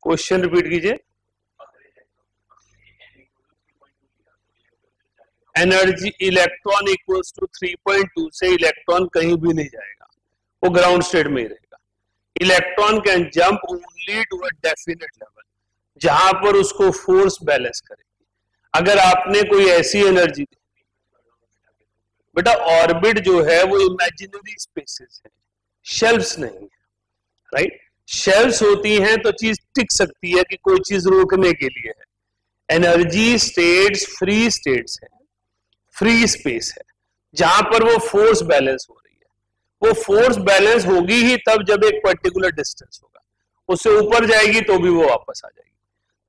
Question repeat कीजिए। Energy electron equals to 3.2 से electron कहीं भी नहीं जाएगा, वो ग्राउंड स्टेट में ही रहेगा। Electron can jump only to a definite level, जहां पर उसको फोर्स बैलेंस करेगी। अगर आपने कोई ऐसी एनर्जी, बेटा ऑर्बिट जो है वो इमेजिनरी स्पेसेस है, शेल्व्स नहीं है, राइट। शेल्व्स होती हैं तो चीज टिक सकती है कि कोई चीज रोकने के लिए है। एनर्जी स्टेट्स फ्री स्टेट्स है, फ्री स्पेस है, जहां पर वो फोर्स बैलेंस हो रही है। वो फोर्स बैलेंस होगी ही तब जब एक पर्टिकुलर डिस्टेंस होगा, उससे ऊपर जाएगी तो भी वो वापस आ जाएगी।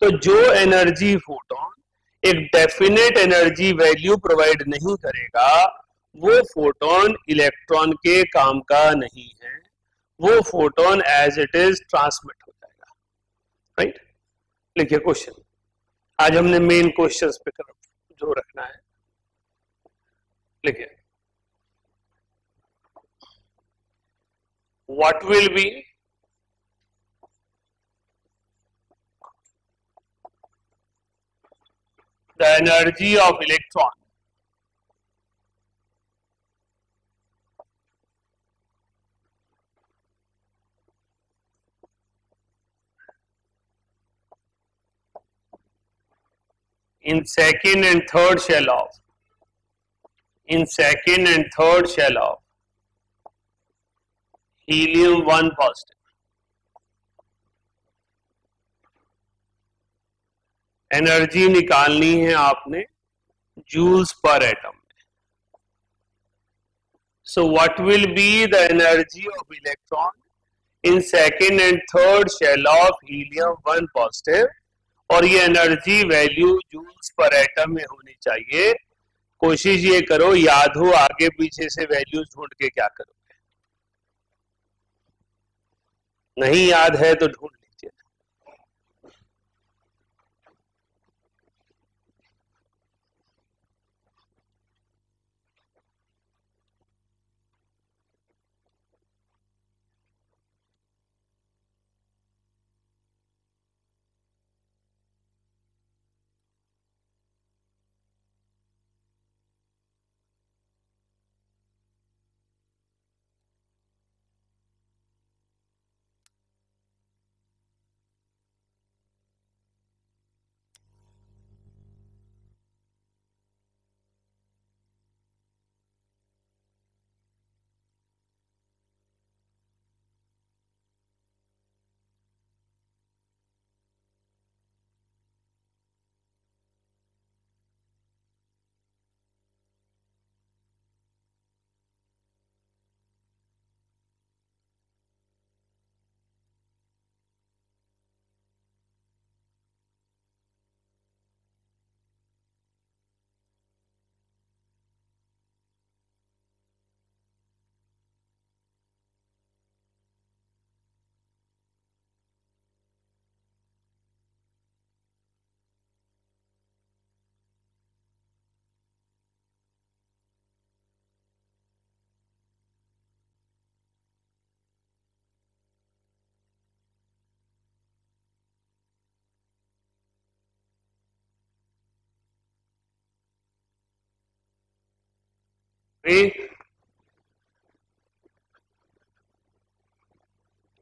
तो जो एनर्जी फोटोन एक डेफिनेट एनर्जी वैल्यू प्रोवाइड नहीं करेगा, वो फोटोन इलेक्ट्रॉन के काम का नहीं है, वो photon as it is transmit हो जाएगा, राइट। लिखिए क्वेश्चन। आज हमने मेन क्वेश्चंस पे जो रखना है, लिखिए। What will be the energy of electron in second and third shell of helium-1 positive। एनर्जी निकालनी है आपने जूल्स पर एटम में। So what will be the energy of electron in second and third shell of helium positive, और ये energy value joules पर atom में होनी चाहिए। कोशिश ये करो याद हो, आगे पीछे से वैल्यूज ढूंढ के क्या करोगे, नहीं याद है तो ढूंढ लीजिए।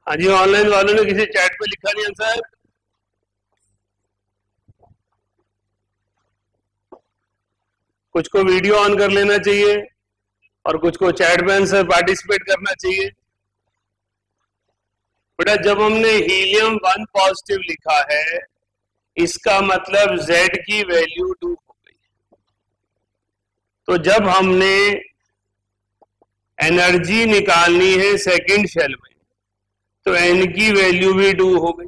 हाँ जी, ऑनलाइन वालों ने किसी चैट पे लिखा नहीं आंसर? कुछ को वीडियो ऑन कर लेना चाहिए और कुछ को चैट में आंसर पार्टिसिपेट करना चाहिए। बेटा जब हमने हीलियम-1 पॉजिटिव लिखा है, इसका मतलब Z की वैल्यू 2 हो गई। तो जब हमने एनर्जी निकालनी है सेकंड शेल में, तो N की वैल्यू भी 2 हो गई।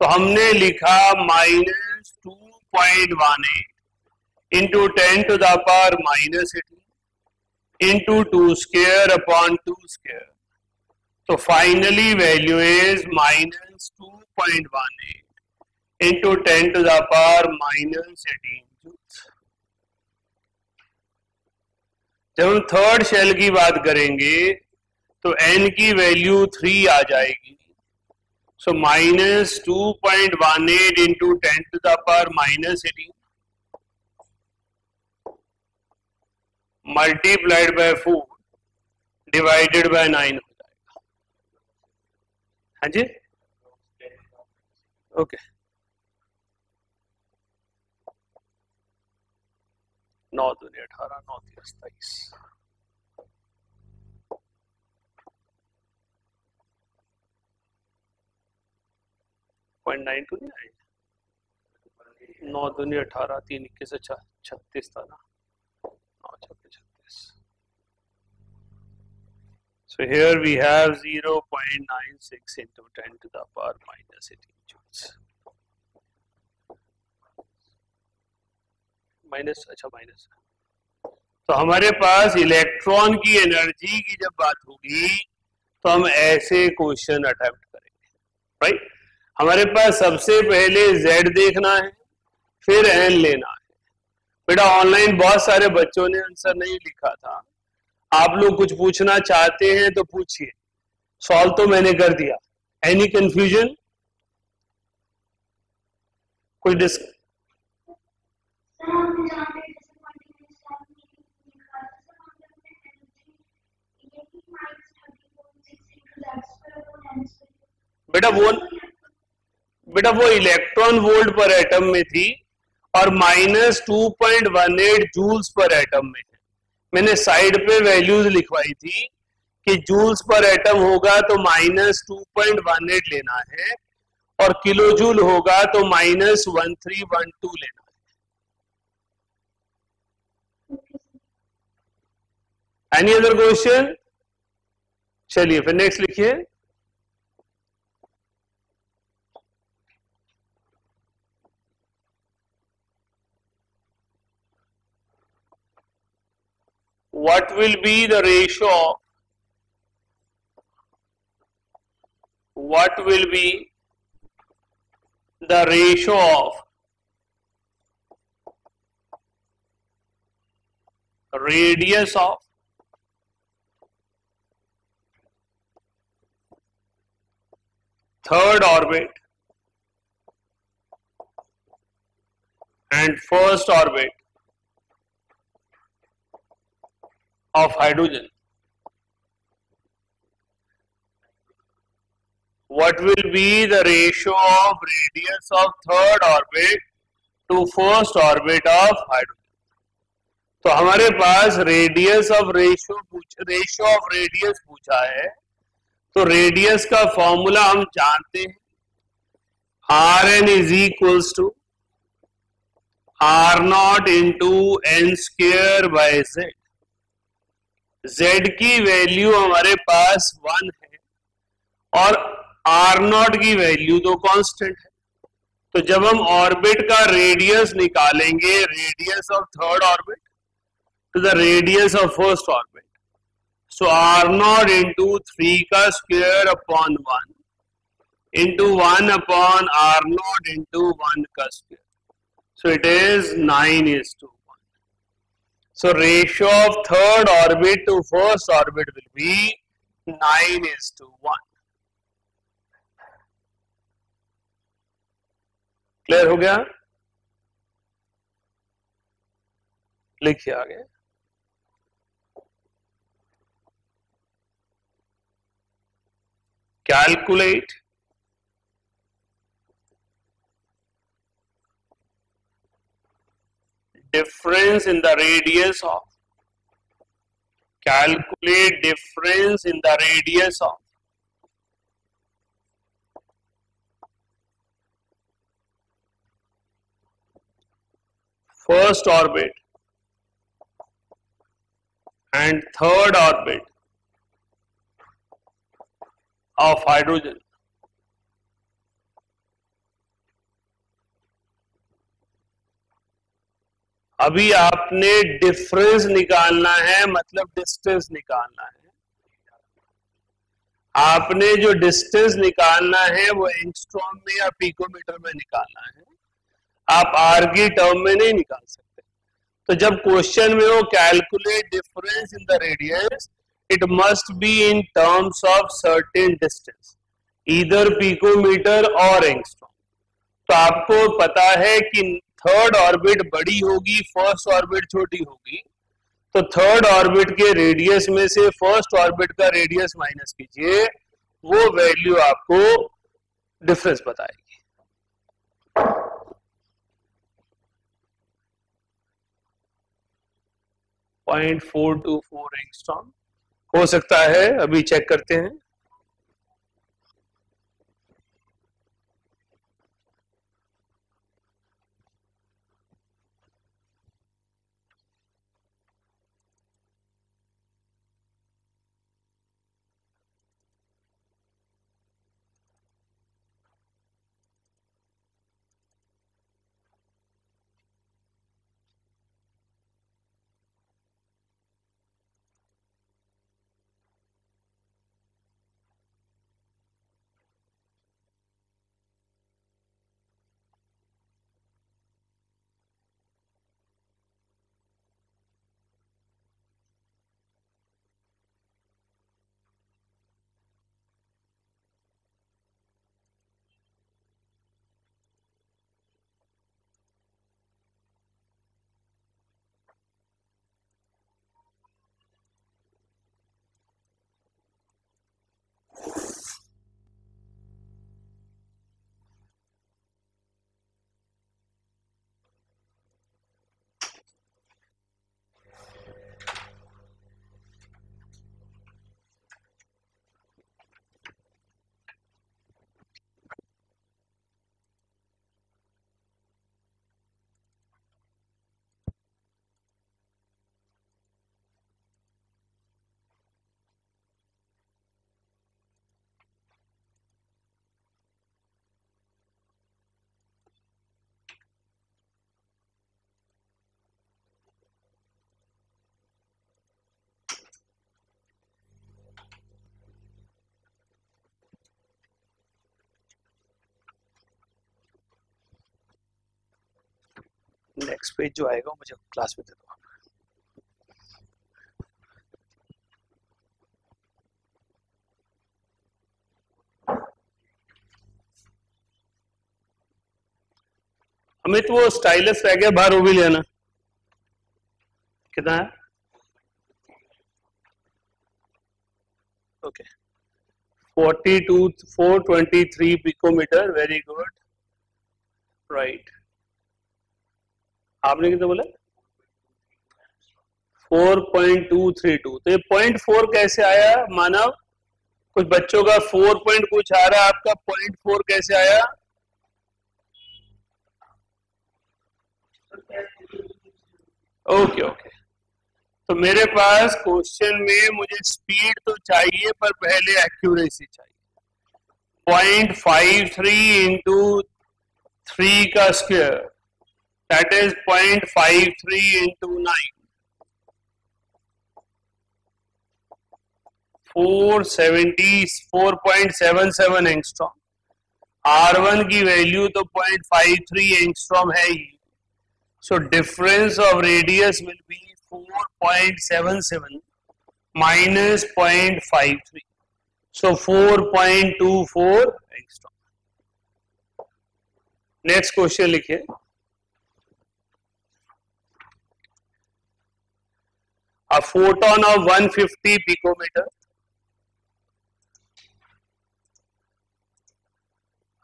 तो हमने लिखा -2.18 into 10 to the power -18 into 2 square upon 2 square. तो finally value is -2.18 into 10 to the power -18 joules. जब हम थर्ड शेल की बात करेंगे तो N की वैल्यू 3 आ जाएगी, So minus 2.18 into 10 to the power minus 18 multiplied by 4 divided by 9 हो जाएगा. हाँ जी, ओके. 9 दूनी 18, 9 3 27. .92 नहीं आएगा. 9 दूनी 18, 3 21 36 था ना. 9 36. So here we have 0.96 into 10 to the power minus 18 joules. Minus, अच्छा माइनस. तो हमारे पास इलेक्ट्रॉन की एनर्जी की जब बात होगी तो हम ऐसे क्वेश्चन अटेम्प्ट करेंगे, राइट. हमारे पास सबसे पहले Z देखना है, फिर N लेना है. बेटा ऑनलाइन बहुत सारे बच्चों ने आंसर नहीं लिखा था. आप लोग कुछ पूछना चाहते हैं तो पूछिए. सॉल्व तो मैंने कर दिया. Any confusion? कोई बेटा वो इलेक्ट्रॉन वोल्ट पर एटम में थी और माइनस 2.18 जूल्स पर एटम में है. मैंने साइड पे वैल्यूज लिखवाई थी कि जूल्स पर एटम होगा तो माइनस 2.18 लेना है और किलो जूल होगा तो माइनस 1312 लेना है. Any other question? चलिए फिर नेक्स्ट लिखिए. What will be the ratio of radius of third orbit and first orbit of hydrogen? What will be the ratio of radius of third orbit to first orbit of hydrogen? तो हमारे पास radius of radius पूछा है. तो radius का formula हम जानते हैं. Rn is equals to R0 into n square by z. Z की वैल्यू हमारे पास 1 है और R0 की वैल्यू तो कांस्टेंट है. तो जब हम ऑर्बिट का रेडियस निकालेंगे, radius of third orbit to the radius of first orbit, so R0 into 3 का square upon 1 into 1 upon R0 into 1 का square. So it is 9:1. So ratio of third orbit to first orbit will be 9:1. Clear हो गया? लिखिए आगे. Calculate difference in the radius of first orbit and third orbit of hydrogen. अभी आपने difference निकालना है, मतलब डिस्टेंस निकालना है. आपने जो डिस्टेंस निकालना है वो एंगस्ट्रॉम में या पिकोमीटर में निकालना है. आप आर की टर्म में नहीं निकाल सकते. तो जब क्वेश्चन में हो calculate difference in the radius, it must be in terms of certain distance. Either picometre और एंगस्ट्रॉम। तो आपको पता है कि थर्ड ऑर्बिट बड़ी होगी, फर्स्ट ऑर्बिट छोटी होगी, तो थर्ड ऑर्बिट के रेडियस में से फर्स्ट ऑर्बिट का रेडियस माइनस कीजिए, वो वैल्यू आपको डिफरेंस बताएगी। .424 एंगस्ट्रॉम हो सकता है, अभी चेक करते हैं। नेक्स्ट पेज जो आएगा मुझे क्लास में दे दो। अमित वो स्टाइलस रह गया बाहर, वो भी लेना। कितना है? Okay, 423 picometre, very good, right. आपने कितना बोला? 4.232। तो ये 0.4 कैसे आया मानव? कुछ बच्चों का 4 पॉइंट कुछ आ रहा है, आपका 0.4 कैसे आया? ओके ओके, तो मेरे पास क्वेश्चन में मुझे स्पीड तो चाहिए पर पहले एक्यूरेसी चाहिए। 0.53 इंटू 3 का square, that is 0.53 into 9, 4.77 angstrom. R1 की वैल्यू तो 0.53 एंगस्ट्रॉम है ही, so difference of radius will be 4.77 minus 0.53, so 4.24 angstrom. Next question लिखिए। A photon of 150 picometer,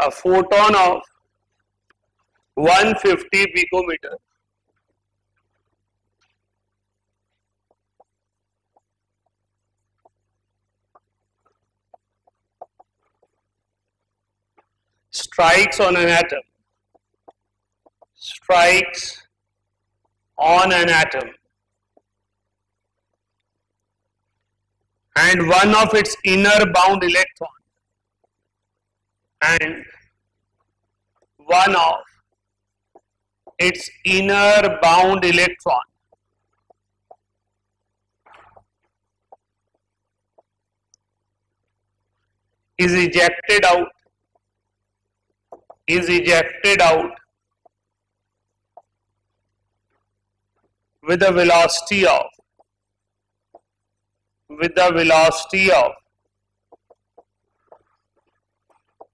a photon of 150 picometer strikes on an atom, strikes on an atom, and one of its inner bound electron, and one of its inner bound electron is ejected out with the velocity of 1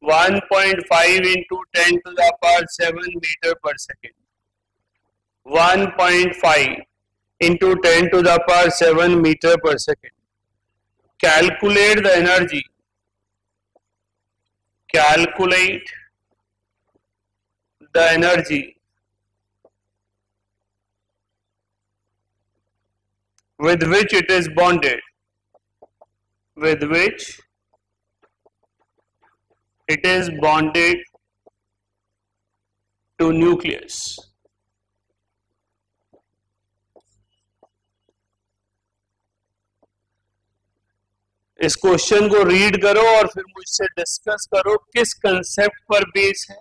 1.5 into 10 to the power 7 meter per second. 1.5 into 10 to the power 7 meter per second. Calculate the energy. Calculate the energy with which it is bonded. With which it is bonded to nucleus. इस question को read करो और फिर मुझसे discuss करो किस concept पर base है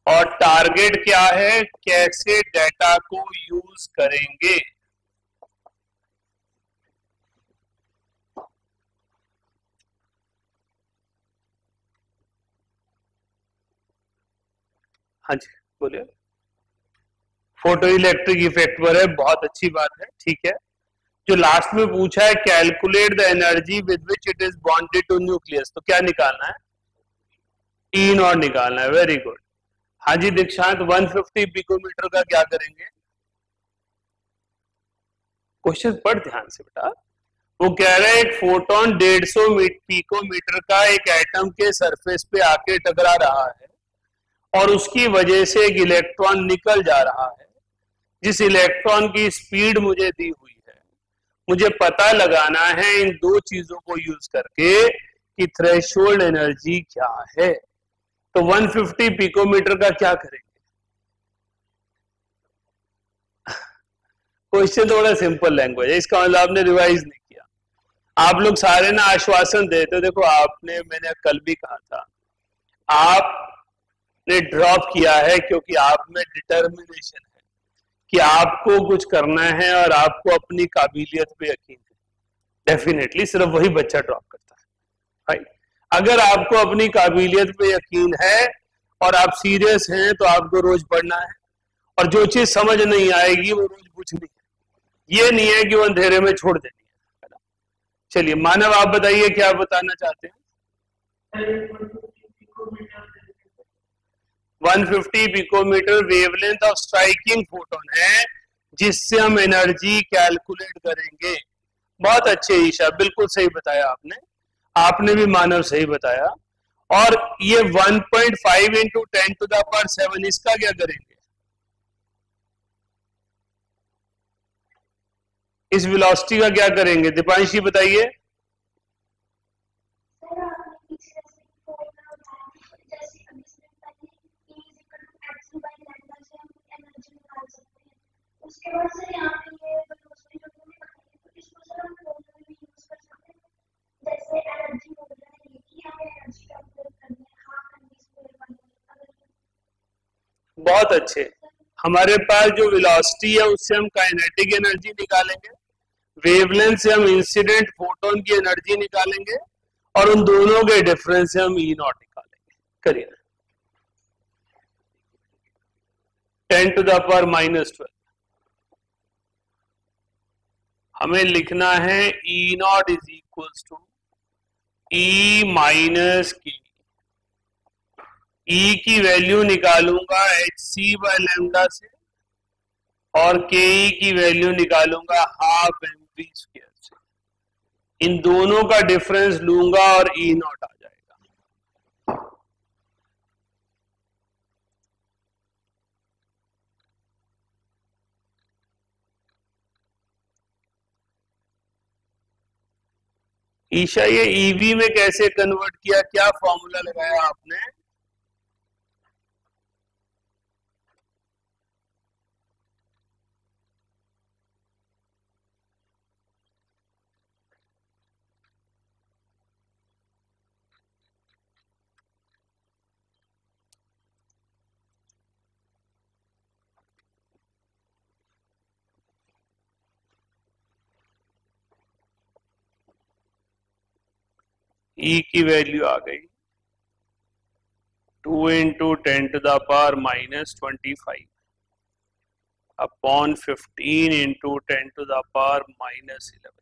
और टारगेट क्या है, कैसे डेटा को यूज करेंगे। हाँ जी बोलिए। फोटो इलेक्ट्रिक इफेक्ट पर है, बहुत अच्छी बात है, ठीक है। जो लास्ट में पूछा है calculate the energy with which it is bonded to nucleus, तो क्या निकालना है, ई नॉट निकालना है। Very good. हाँ जी दीक्षांत, 150 पिकोमीटर का क्या करेंगे? क्वेश्चन पढ़ ध्यान से बेटा। वो कह रहे हैं एक फोटोन 150 पिकोमीटर का एक एटम के सरफेस पे आके टकरा रहा है और उसकी वजह से एक इलेक्ट्रॉन निकल जा रहा है। जिस इलेक्ट्रॉन की स्पीड मुझे दी हुई है, मुझे पता लगाना है इन दो चीजों को यूज करके कि थ्रेशोल्ड एनर्जी क्या है। तो 150 पिकोमीटर का क्या करेंगे? क्वेश्चन थोड़ा सिंपल लैंग्वेज है, इसका मतलब आपने रिवाइज नहीं किया। आप लोग सारे ना आश्वासन देते, देखो आपने, मैंने कल भी कहा था, आपने ड्रॉप किया है क्योंकि आप में डिटर्मिनेशन है कि आपको कुछ करना है और आपको अपनी काबिलियत पे यकीन है। डेफिनेटली सिर्फ वही बच्चा ड्रॉप करता है भाई। अगर आपको अपनी काबिलियत पे यकीन है और आप सीरियस हैं तो आपको रोज पढ़ना है, और जो चीज समझ नहीं आएगी वो रोज पूछनी है। ये नहीं है कि वो अंधेरे में छोड़ देनी है। चलिए मानव, आप बताइए क्या बताना चाहते हैं? 150 picometre wavelength of striking photon है जिससे हम एनर्जी कैलकुलेट करेंगे। बहुत अच्छे ईशा, बिल्कुल सही बताया आपने, आपने भी मानव सही बताया। और ये 1.5 इंटू 10 टू द पावर 7, इसका क्या करेंगे? इस वेलोसिटी का क्या करेंगे? दीपांशी बताइए। बहुत अच्छे। हमारे पास जो वेलोसिटी है उससे हम काइनेटिक एनर्जी निकालेंगे, वेवलेंथ से हम इंसिडेंट फोटोन की एनर्जी निकालेंगे और उन दोनों के डिफरेंस से हम ई नॉट निकालेंगे। करिए। 10 टू द पावर -12 हमें लिखना है E naught is equals to E minus की। ई की वैल्यू निकालूंगा hc/λ से और के की वैल्यू निकालूंगा हाफ mv स्क्वायर से। इन दोनों का डिफरेंस लूंगा और ई नॉट आ जाएगा। ईशा, ये ईवी में कैसे कन्वर्ट किया, क्या फॉर्मूला लगाया आपने? ई की वैल्यू आ गई 2 into 10 to the power -25 upon 15 into 10 to the power -11.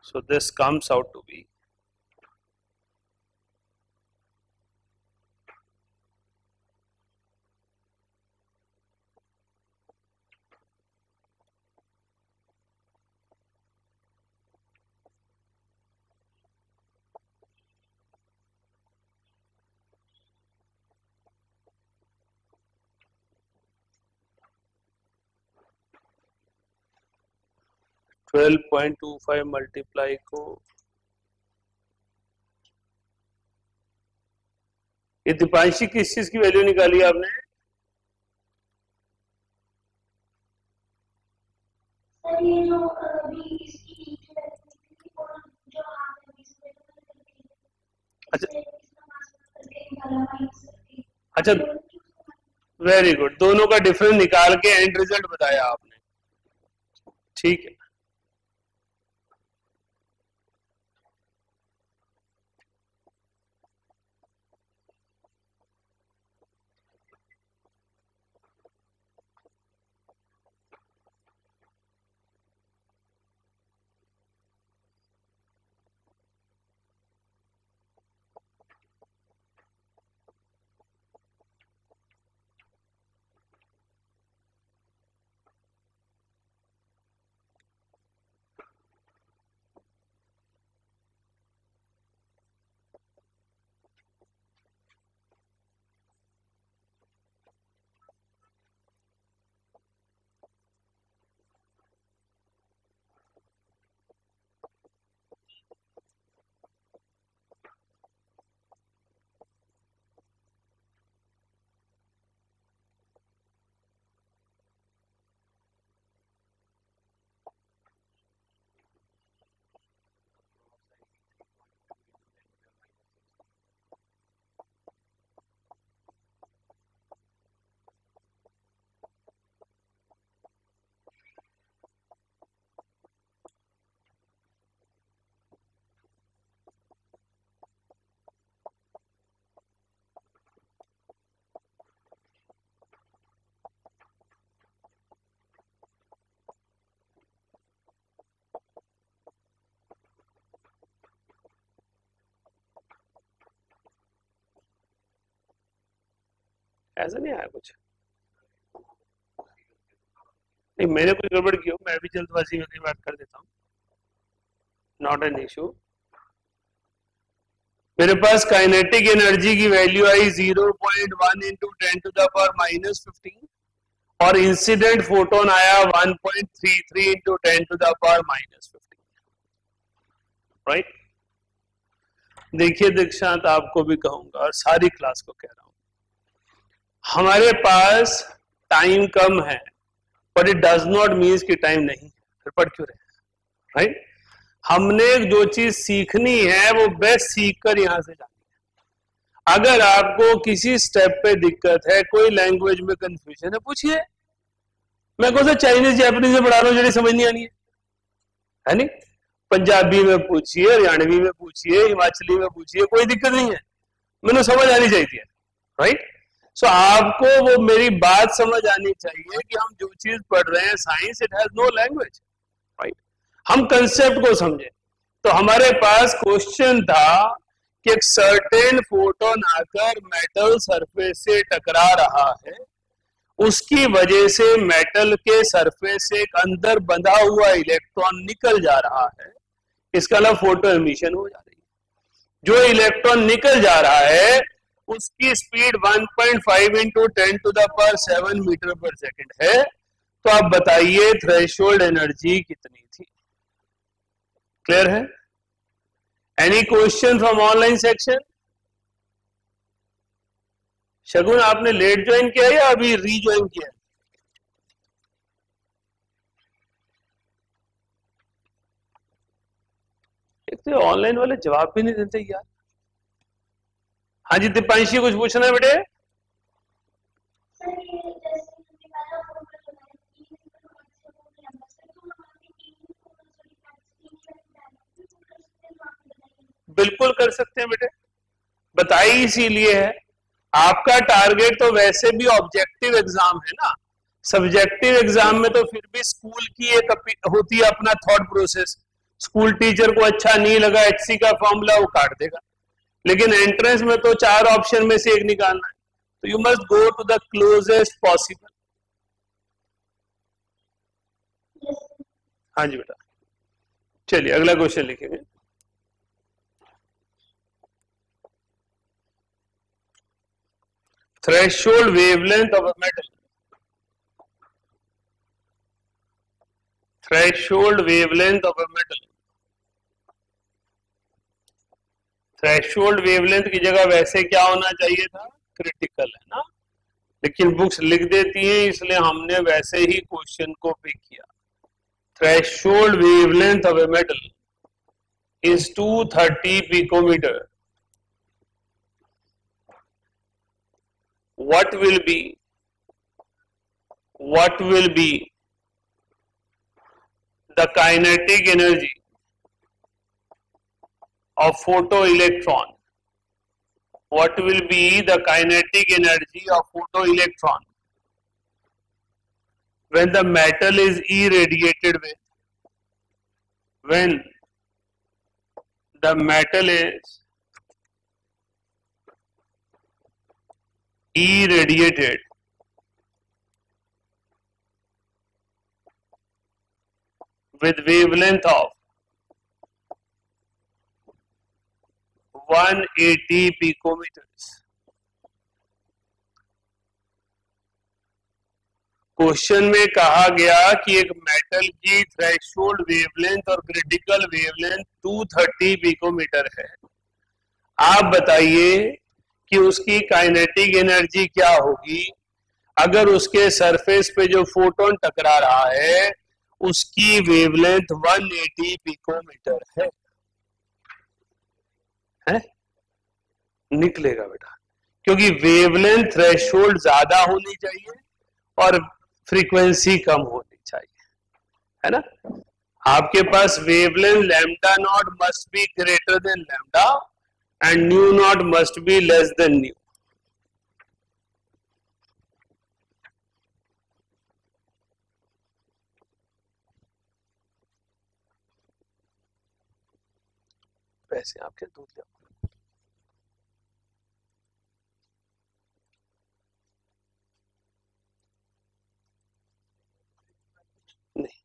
So this comes out to be 12.25 multiply को ये दीपांशी किस चीज की वैल्यू निकाली आपने? सर ये जो अभी इसकी और जो अच्छा, वेरी गुड, दोनों का डिफरेंस निकाल के एंड रिजल्ट बताया आपने, ठीक है। ऐसा नहीं आया कुछ, नहीं मैंने कुछ गड़बड़ की हो, मैं भी जल्दबाजी में कई बात कर देता हूँ, नॉट एन इशू। मेरे पास काइनेटिक एनर्जी की वैल्यू आई 0.1 इंटू 10⁻⁻15 और इंसिडेंट फोटोन आया 1.33 इंटू 10⁻⁻15, राइट। देखिए दीक्षांत, आपको भी कहूंगा और सारी क्लास को कह रहा हूं, हमारे पास टाइम कम है, but it does not means कि टाइम नहीं है, फिर पढ़ क्यों रहे, राइट। हमने जो चीज सीखनी है वो बेस्ट सीख कर यहां से जानी है। अगर आपको किसी स्टेप पे दिक्कत है, कोई लैंग्वेज में कंफ्यूजन है, पूछिए। मैं कौन सा चाइनीज जापानीज में पढ़ा रहा हूँ जो समझ नहीं आनी है नहीं। पंजाबी में पूछिए, हरियाणवी में पूछिए, हिमाचली में पूछिए, कोई दिक्कत नहीं है, मैंने समझ आनी चाहिए, राइट। सो आपको वो मेरी बात समझ आनी चाहिए कि हम जो चीज पढ़ रहे हैं science, it has no language, right. हम कंसेप्ट को समझे। तो हमारे पास क्वेश्चन था कि एक सर्टेन फोटोन आकर मेटल सरफेस से टकरा रहा है, उसकी वजह से मेटल के सरफेस से एक अंदर बंधा हुआ इलेक्ट्रॉन निकल जा रहा है, इसका नाम फोटो एमिशन हो जा रही है। जो इलेक्ट्रॉन निकल जा रहा है उसकी स्पीड 1.5 इंटू 10⁻⁷ मीटर पर सेकेंड है। तो आप बताइए थ्रेशोल्ड एनर्जी कितनी थी? क्लियर है? Any question from online section? Shagun, आपने लेट ज्वाइन किया या अभी रीज्वाइन किया? एक तो ऑनलाइन वाले जवाब भी नहीं देते यार। हाँ जी दीपांशी, कुछ पूछना है बेटे? बिल्कुल कर सकते हैं बेटे, बताई इसीलिए है। आपका टारगेट तो वैसे भी ऑब्जेक्टिव एग्जाम है ना, सब्जेक्टिव एग्जाम में तो फिर भी स्कूल की एक होती है अपना थॉट प्रोसेस। स्कूल टीचर को अच्छा नहीं लगा एचसी का फॉर्मूला, वो काट देगा, लेकिन एंट्रेंस में तो 4 ऑप्शन में से एक निकालना है, तो you must go to the closest possible. हाँ जी बेटा, चलिए अगला क्वेश्चन लिखेंगे। Threshold wavelength of a metal, threshold wavelength of a metal, threshold wavelength की जगह वैसे क्या होना चाहिए था, क्रिटिकल, है ना, लेकिन बुक्स लिख देती हैं इसलिए हमने वैसे ही क्वेश्चन को पिक किया। Threshold wavelength of a metal is 230 picometer. What will be the kinetic energy of photoelectron? What will be the kinetic energy of photoelectron when the metal is irradiated with? When the metal is irradiated with wavelength of 180 picometers. Question में कहा गया कि एक metal की threshold wavelength और critical wavelength 230 picometre है। आप बताइए कि उसकी काइनेटिक एनर्जी क्या होगी अगर उसके सरफेस पे जो फोटोन टकरा रहा है उसकी वेवलेंथ 180 पिकोमीटर है? निकलेगा बेटा, क्योंकि वेवलेंथ थ्रेशोल्ड ज्यादा होनी चाहिए और फ्रीक्वेंसी कम होनी चाहिए, है ना। आपके पास wavelength lambda naught must be greater than lambda and nu naught must be less than nu. पैसे आपके दूध ले नहीं।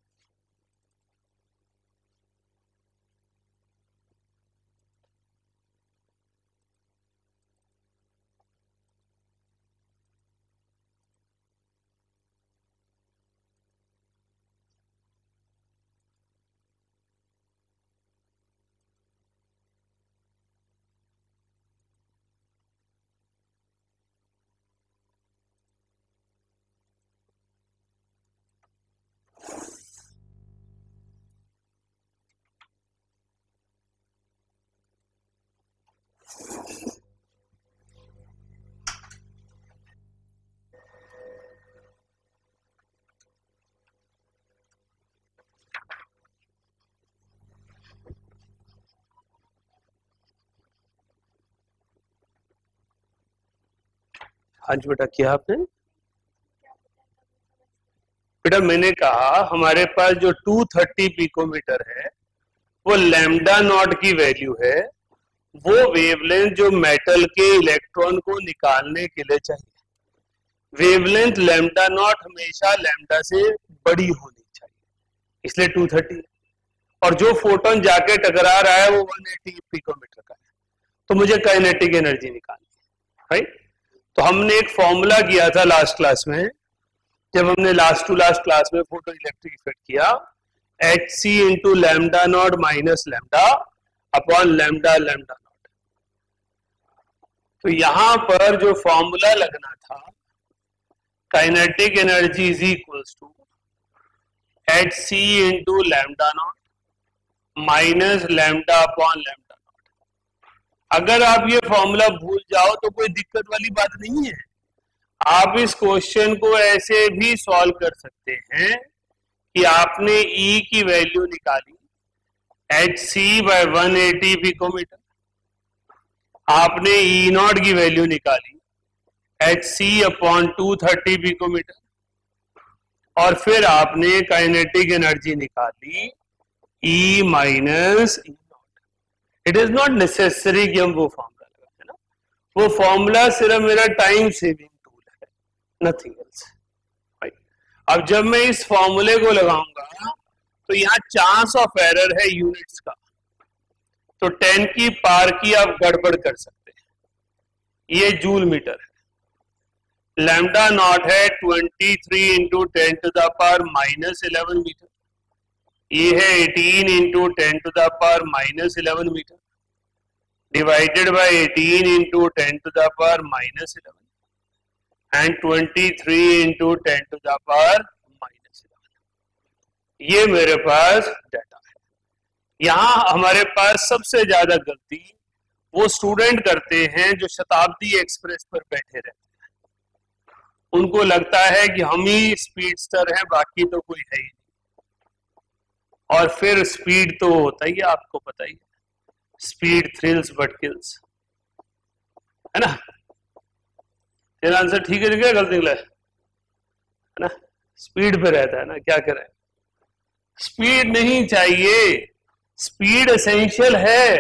हाँ जी बेटा, किया आपने? बेटा मैंने कहा हमारे पास जो 230 पिकोमीटर है वो लैम्डा नॉट की वैल्यू है, वो वेवलेंथ जो मेटल के इलेक्ट्रॉन को निकालने के लिए चाहिए। वेवलेंथ लैम्डा नॉट हमेशा लैम्डा से बड़ी होनी चाहिए, इसलिए 230, और जो फोटोन जाके टकरा रहा है वो 180 पिकोमीटर का है, तो मुझे काइनेटिक एनर्जी निकालनी है, राइट। तो हमने एक फॉर्मूला किया था लास्ट क्लास में, जब हमने लास्ट टू लास्ट क्लास में फोटो इलेक्ट्रिक इफेक्ट किया, HC into lambda naught minus lambda upon lambda lambda naught. तो यहां पर जो फॉर्मूला लगना था, kinetic energy is equals to HC into lambda naught minus lambda upon lambda. अगर आप ये फॉर्मूला भूल जाओ तो कोई दिक्कत वाली बात नहीं है, आप इस क्वेश्चन को ऐसे भी सॉल्व कर सकते हैं कि आपने E की वैल्यू निकाली HC बाय 180 पिकोमीटर, आपने E नॉट की वैल्यू निकाली HC अपॉन 230 पिकोमीटर, और फिर आपने काइनेटिक एनर्जी निकाली E minus E। It is not necessary कि हम वो फॉर्मूला लगाए, है ना, वो फॉर्मूला सिर्फ मेरा टाइम सेविंग टूल है, नथिंग एल्स, राइट। अब जब मैं इस फॉर्मूले को लगाऊंगा तो यहाँ चांस ऑफ एरर है यूनिट्स का, तो 10 की पावर की आप गड़बड़ कर सकते हैं। ये जूल मीटर है, लैम्डा नॉट है 23 into 10 to the power minus 11 metre, ये है 18 into 10 to the power -11 metre divided by 18 into 10 to the power -11 and 23 into 10 to the power -11। ये मेरे पास डाटा है। यहाँ हमारे पास सबसे ज्यादा गलती वो स्टूडेंट करते हैं जो शताब्दी एक्सप्रेस पर बैठे रहते हैं। उनको लगता है कि हम ही स्पीडस्टर हैं, बाकी तो कोई है ही नहीं। और फिर स्पीड तो होता ही है, आपको पता ही है, स्पीड थ्रिल्स बट किल्स, है ना। तेरा आंसर ठीक है क्या गलत निकला है ना। स्पीड पे रहता है ना, क्या करें। स्पीड नहीं चाहिए, स्पीड एसेंशियल है,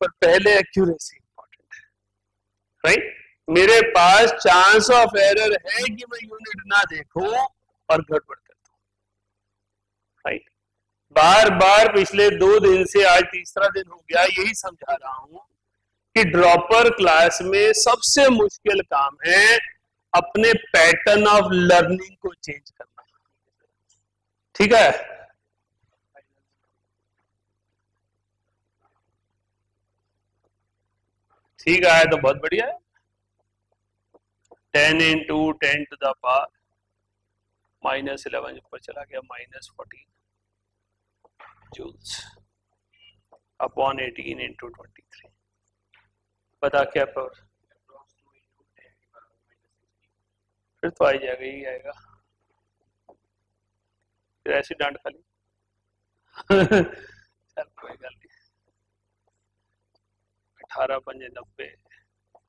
पर पहले एक्यूरेसी इंपॉर्टेंट है, राइट। मेरे पास चांस ऑफ एरर है कि मैं यूनिट ना देखूं और गड़बड़ कर दूं, राइट। बार बार पिछले 2 दिन से आज तीसरा दिन हो गया यही समझा रहा हूं कि ड्रॉपर क्लास में सबसे मुश्किल काम है अपने पैटर्न ऑफ लर्निंग को चेंज करना, ठीक है। ठीक है तो बहुत बढ़िया है। 10 इंटू 10 टू द पावर -11 ऊपर चला गया -14 जूल्स अपॉन 18 इंटू 23। बता क्या पावर, फिर तो आ जाएगा, यही आएगा, फिर ऐसी डांट खाली चल कोई गल नहीं। 18 5 90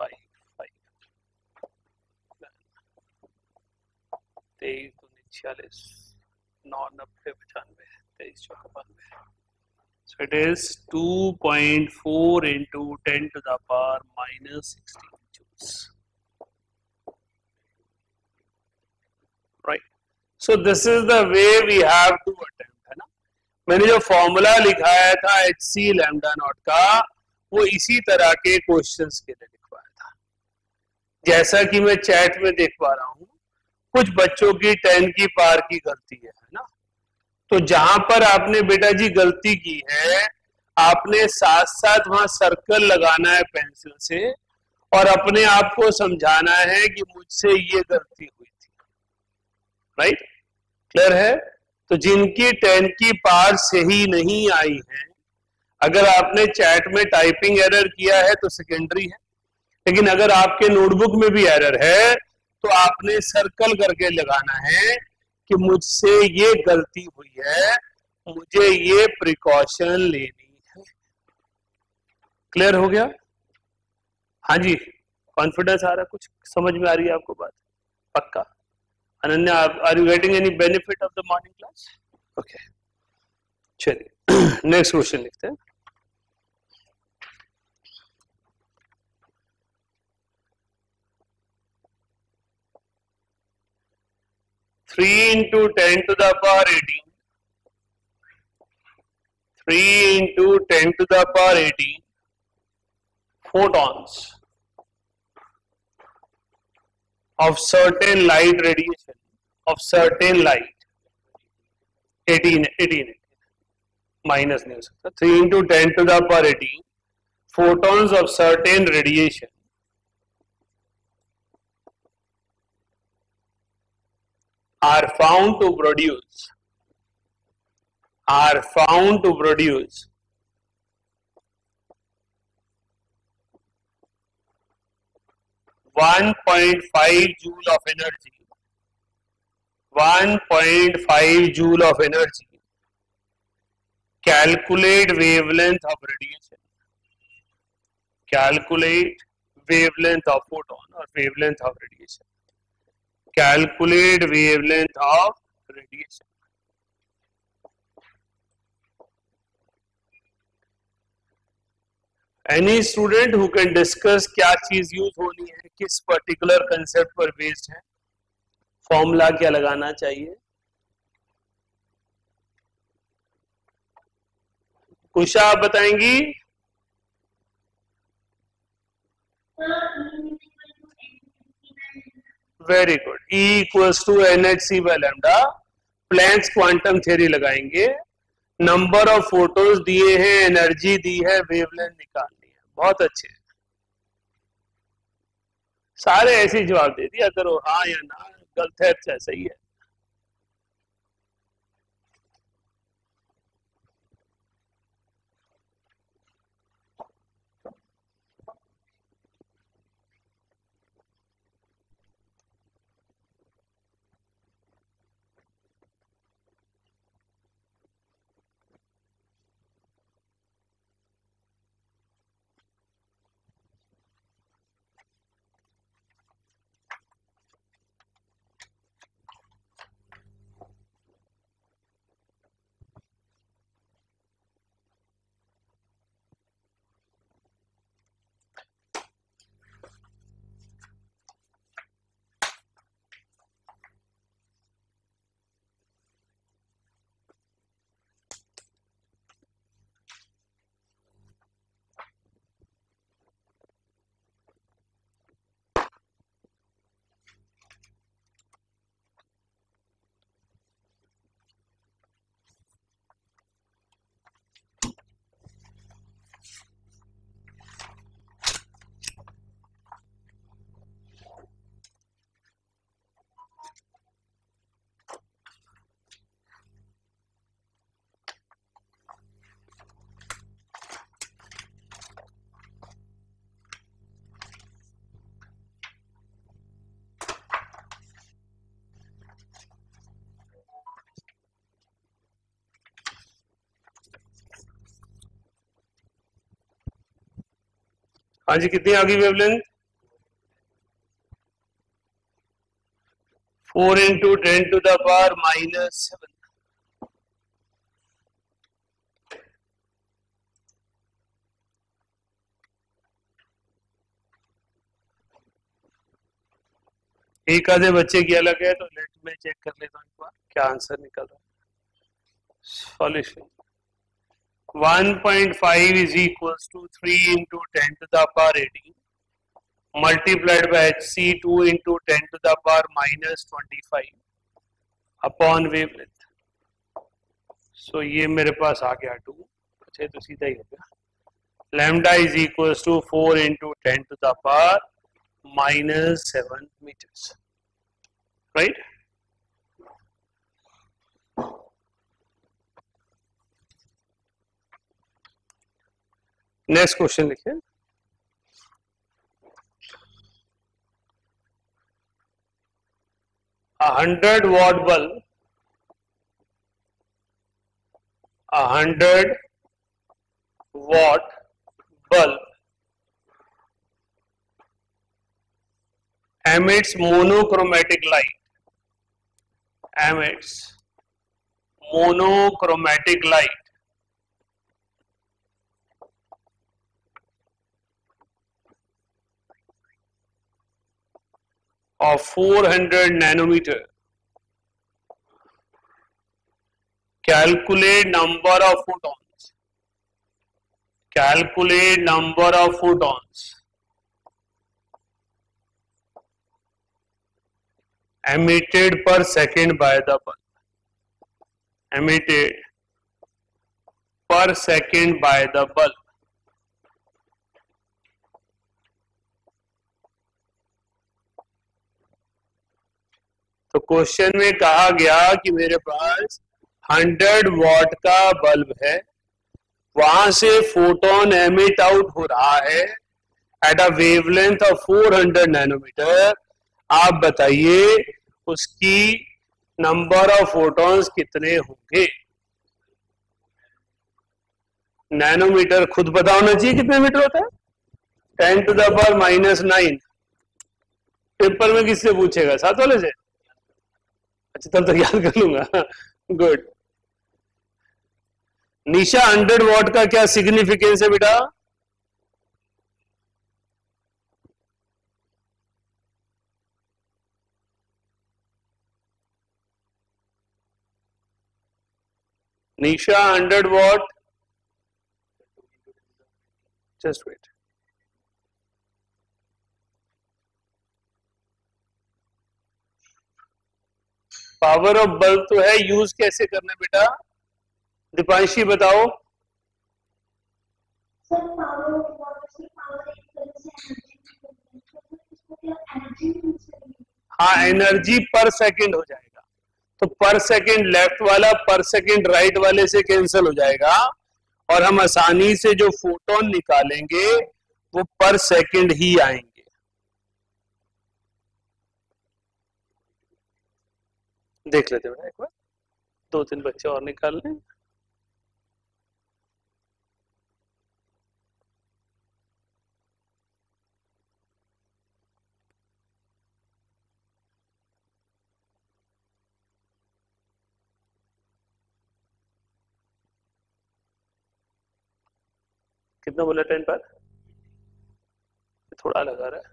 5 23 46 9 90 95 23 92। So it is 2.4 into 10 to the power -16 joules, right? So this is the way we have to attempt, है ना। मैंने जो फॉर्मूला लिखाया था HC लैम्डा नॉट का, वो इसी तरह के क्वेश्चंस के लिए लिखवाया था। जैसा कि मैं चैट में देख पा रहा हूं, कुछ बच्चों की 10 की पावर की गलती है ना। तो जहां पर आपने बेटा जी गलती की है, आपने साथ साथ वहां सर्कल लगाना है पेंसिल से और अपने आप को समझाना है कि मुझसे ये गलती हुई थी, राइट। क्लियर है। तो जिनकी 10 की पावर सही नहीं आई है, अगर आपने चैट में टाइपिंग एरर किया है तो सेकेंडरी है, लेकिन अगर आपके नोटबुक में भी एरर है तो आपने सर्कल करके लगाना है कि मुझसे ये गलती हुई है, मुझे ये प्रिकॉशन लेनी है। क्लियर हो गया। हाँ जी, कॉन्फिडेंस आ रहा है, कुछ समझ में आ रही है आपको बात, पक्का। Ananya, are you getting any benefit of the morning class? Okay, चलिए नेक्स्ट क्वेश्चन लिखते हैं। Three into 10 to the power 18, 3 into 10 to the power 18 photons of certain light radiation, of certain light, 18 minus नहीं हो सकता, 3 into 10 to the power 18 photons of certain radiation are found to produce 1.5 joule of energy, 1.5 joule of energy. Calculate wavelength of radiation. Calculate wavelength of photon or wavelength of radiation. Calculate wavelength of radiation. Any student who can discuss क्या चीज use होनी है, किस particular concept पर based है, formula क्या लगाना चाहिए? कुशा आप बताएंगी? Very good. E equals to NhC by lambda, Planck's quantum theory लगाएंगे। नंबर ऑफ फोटोज दिए हैं, एनर्जी दी है, वेवलेंथ निकालनी है। बहुत अच्छे, सारे ऐसे ही जवाब दे दिया करो, हाँ या ना, गलत है अच्छा सही है। हाँ जी, कितनी आ गई वेवलेंथ? 4 इंटू 10⁻⁻⁷। एक आधे बच्चे की अलग है, तो लेट में चेक कर लेता हूँ एक बार क्या आंसर निकल रहा है। Solution 1.5 is equals to 3 into 10⁻18 multiplied by HC 2 into 10⁻⁻25 upon wavelength. So ये मेरे पास आ गया 2, अच्छा तो सीधा ही हो गया। Lambda is equals to 4 into 10⁻⁻7 meters, right. Next question लिखिए। A 100-watt bulb, a 100-watt bulb emits monochromatic light, emits monochromatic light of 400 nanometer. Calculate number of photons. Calculate number of photons emitted per second by the bulb. Emitted per second by the bulb. तो question में कहा गया कि मेरे पास 100 what का bulb है, वहां से फोटोन एमिट आउट हो रहा है at a wavelength of 400 nanometre. आप बताइए उसकी नंबर ऑफ फोटॉन्स कितने होंगे? नैनोमीटर खुद पता होना चाहिए कितने मीटर होता है, 10⁻⁻9। पेपर में किससे पूछेगा? साथ वाले से? अच्छा तब तक याद कर लूंगा। गुड। निशा 100 वॉट का क्या सिग्निफिकेंस है बेटा? Nisha 100 watt, just wait. Power of bulb तो है, यूज कैसे करना बेटा? दीपांशी बताओ। सर पावर वाटर से पावर एक तरह से एनर्जी, हाँ, एनर्जी पर सेकंड हो जाएगा, तो पर सेकंड लेफ्ट वाला पर सेकंड राइट वाले से कैंसिल हो जाएगा और हम आसानी से जो फोटोन निकालेंगे वो पर सेकंड ही आएंगे। देख लेते हैं एक बार, 2-3 बच्चे और निकाल लें। कितना बोला 10 पर? थोड़ा लगा रहा है।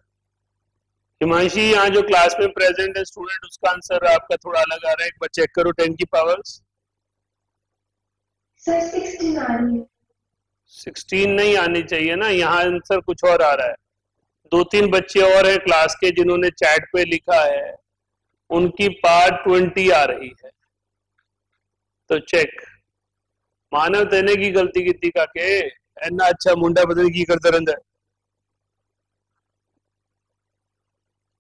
हिमांशी, यहाँ जो क्लास में प्रेजेंट है स्टूडेंट, उसका आंसर आपका थोड़ा अलग आ रहा है। एक बार चेक करो 10 की पावर्स। सर 16 आ रही है। 16 नहीं आनी चाहिए ना, यहाँ आंसर कुछ और आ रहा है। 2-3 बच्चे और हैं क्लास के जिन्होंने चैट पे लिखा है, उनकी पार्ट 20 आ रही है। तो चेक। मानव तेने की गलती की का के इतना अच्छा मुंडा पता की करता रहता है।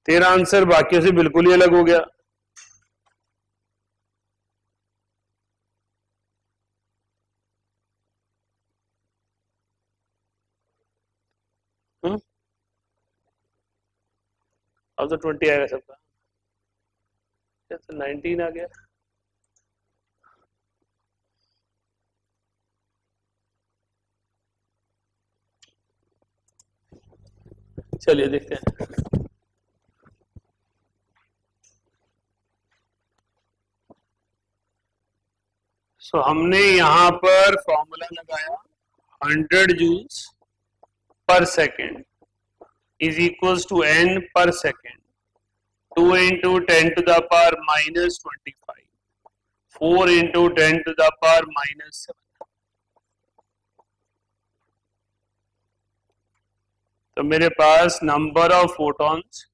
तेरा आंसर बाकियों से बिल्कुल ही अलग हो गया। अब तो 20 आएगा सबका। तो 19 आ गया। चलिए देखते हैं। सो हमने यहां पर फॉर्मूला लगाया 100 जूल्स पर second is equals to n पर second, 2 into 10 to the power minus 25, 4 into 10 to the power minus 7। तो मेरे पास नंबर ऑफ फोटॉन्स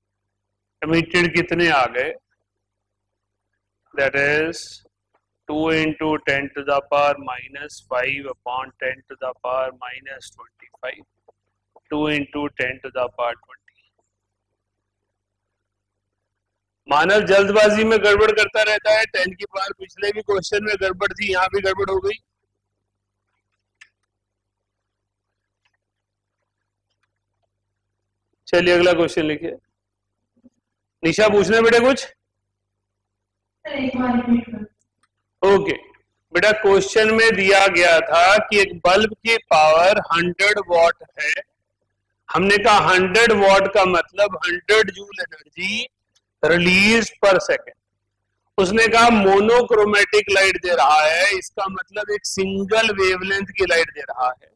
एमिटेड कितने आ गए? That is 2 into 10 to the power minus 5 upon 10 to the power minus 25, 2 into 10 to the power 20। मानव जल्दबाजी में गड़बड़ करता रहता है। 10 की पावर पिछले भी क्वेश्चन में गड़बड़ थी, यहां भी गड़बड़ हो गई। चलिए अगला क्वेश्चन लिखिए। निशा पूछना बेटा कुछ? ओके बेटा, क्वेश्चन में दिया गया था कि एक बल्ब की पावर 100 वॉट है। हमने कहा 100 वॉट का मतलब 100 जूल एनर्जी रिलीज पर सेकेंड। उसने कहा मोनोक्रोमेटिक लाइट दे रहा है, इसका मतलब एक सिंगल वेवलेंथ की लाइट दे रहा है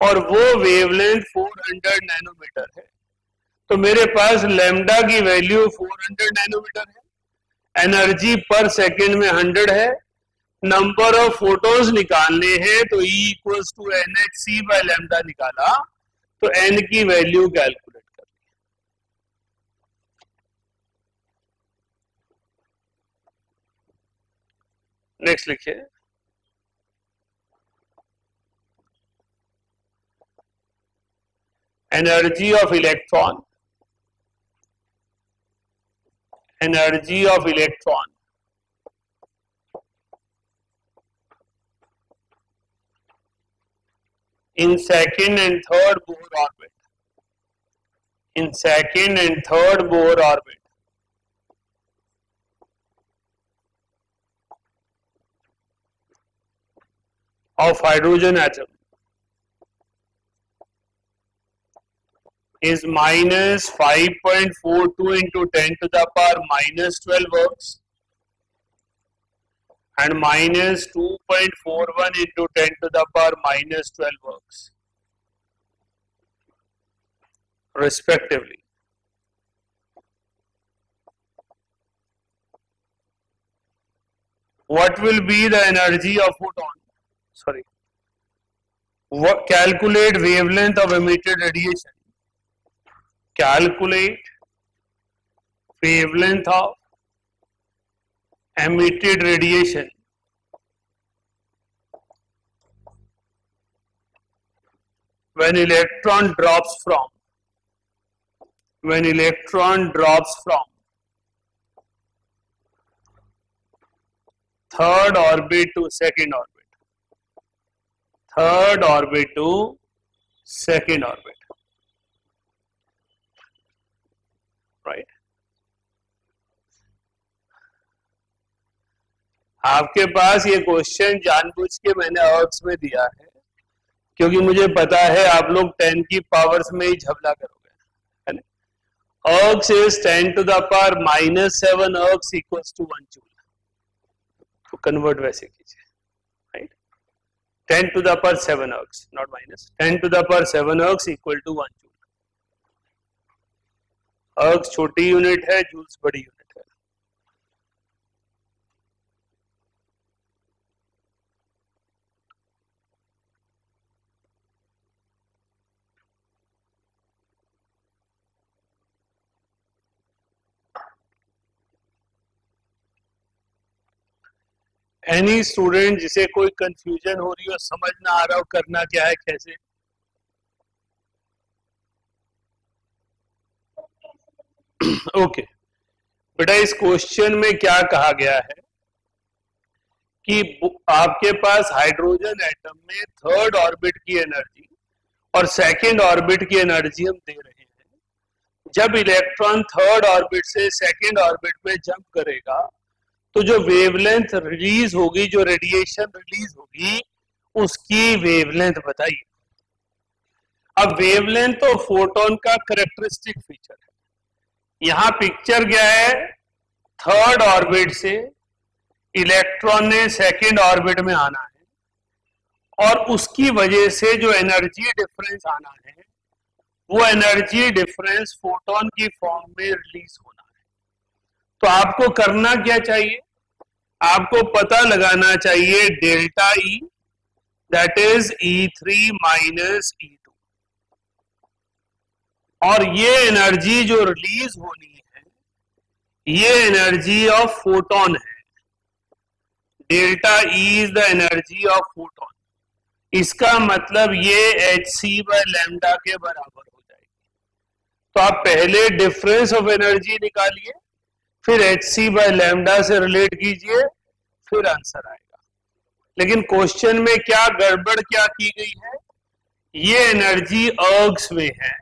और वो वेवलेंथ 400 नैनोमीटर है। तो मेरे पास लैम्डा की वैल्यू 400 नैनोमीटर है, एनर्जी पर सेकेंड में 100 है, नंबर ऑफ फोटोन्स निकालने हैं तो E equals to NHC by lambda निकाला, तो N की वैल्यू कैलकुलेट कर ली। नेक्स्ट लिखिए। Energy of electron, energy of electron in second and third Bohr orbit, in second and third Bohr orbit of hydrogen atom is minus 5.42 into 10 to the power minus 12 volts and minus 2.41 into 10 to the power minus 12 volts respectively. What will be the energy of photon? Sorry. What, calculate wavelength of emitted radiation. Calculate wavelength of emitted radiation when electron drops from third orbit to second orbit, right? आपके पास ये question जानबूझ के मैंने अर्क्स में दिया है क्योंकि मुझे पता है आप लोग 10 की पावर्स में ही झबला करोगे, है ना? Ergs is 10 to the power -7 ergs equals to 1 joule. तो कन्वर्ट वैसे कीजिए, right? 10 to the power 7 ergs, not minus, 10 to the power 7 ergs equal to 1 joule. Ergs छोटी यूनिट है, जूल्स बड़ी यूनिट है। एनी स्टूडेंट जिसे कोई कंफ्यूजन हो रही हो, समझ ना आ रहा हो करना क्या है, कैसे? ओके बेटा, इस क्वेश्चन में क्या कहा गया है कि आपके पास हाइड्रोजन एटम में थर्ड ऑर्बिट की एनर्जी और सेकंड ऑर्बिट की एनर्जी हम दे रहे हैं। जब इलेक्ट्रॉन थर्ड ऑर्बिट से सेकंड ऑर्बिट में जंप करेगा तो जो वेवलेंथ रिलीज होगी, जो रेडिएशन रिलीज होगी, उसकी वेवलेंथ बताइए। अब वेवलेंथ तो फोटोन का कैरेक्टरिस्टिक फीचर है। यहां पिक्चर क्या है, थर्ड ऑर्बिट से इलेक्ट्रॉन ने सेकंड ऑर्बिट में आना है और उसकी वजह से जो एनर्जी डिफरेंस आना है वो एनर्जी डिफरेंस फोटोन की फॉर्म में रिलीज होना है। तो आपको करना क्या चाहिए, आपको पता लगाना चाहिए delta E, that is E3 minus E2, और ये एनर्जी जो रिलीज होनी है ये एनर्जी ऑफ फोटोन है। Delta E is the energy of photon. इसका मतलब ये hc/λ के बराबर हो जाएगी। तो आप पहले डिफरेंस ऑफ एनर्जी निकालिए, फिर hc/λ से रिलेट कीजिए, फिर आंसर आएगा। लेकिन क्वेश्चन में क्या गड़बड़ क्या की गई है, ये एनर्जी अर्ग्स में है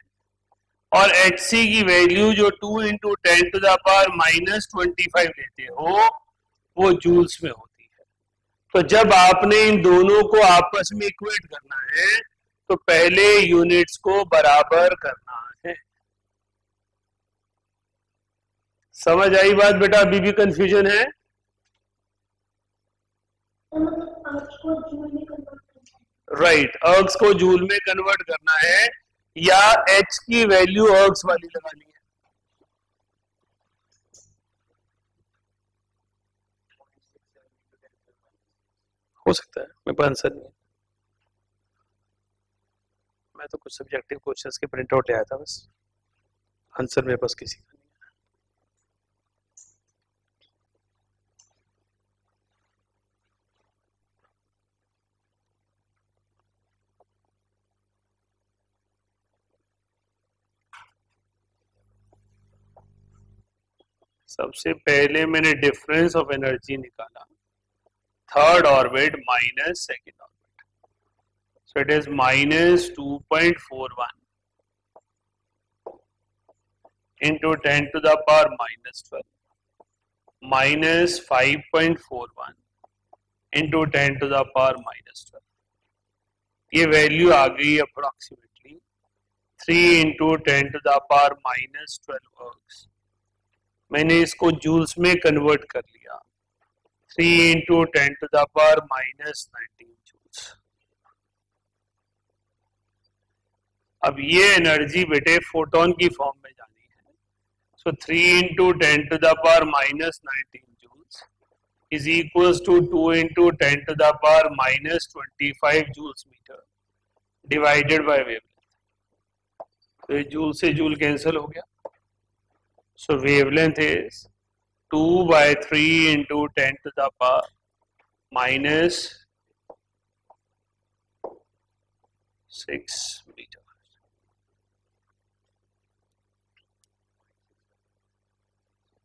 और hc की वैल्यू जो 2 × 10⁻⁻25 लेते हो वो जूल्स में होती है। तो जब आपने इन दोनों को आपस में इक्वेट करना है तो पहले यूनिट्स को बराबर करना है। समझ आई बात बेटा? अभी भी कंफ्यूजन है? राइट, अर्ग्स को जूल में कन्वर्ट करना है या H की वैल्यू अर्ग्स वाली लगानी है। हो सकता है, मेरे पास आंसर नहीं है। मैं तो कुछ सब्जेक्टिव क्वेश्चंस के प्रिंट आउट ले आया था, बस आंसर मेरे पास किसी का नहीं है। सबसे पहले मैंने डिफरेंस ऑफ एनर्जी निकाला, third orbit minus second orbit, so it is -2.41 into 10⁻⁻12 -5.41 into 10⁻⁻12। ये वैल्यू आ गई अप्रोक्सीमेटली 3 × 10⁻⁻12 अर्ग्स। मैंने इसको जूल्स में कन्वर्ट कर लिया, 3 × 10⁻⁻19 जूल्स। अब ये एनर्जी बेटे फोटोन की फॉर्म में जानी है, so 3 × 10⁻⁻19 joules is equals to 2 × 10⁻⁻25 joules metre divided by wavelength. तो ये जूल से जूल कैंसिल हो गया, so wavelength is 2/3 × 10⁻⁻6 मीटर।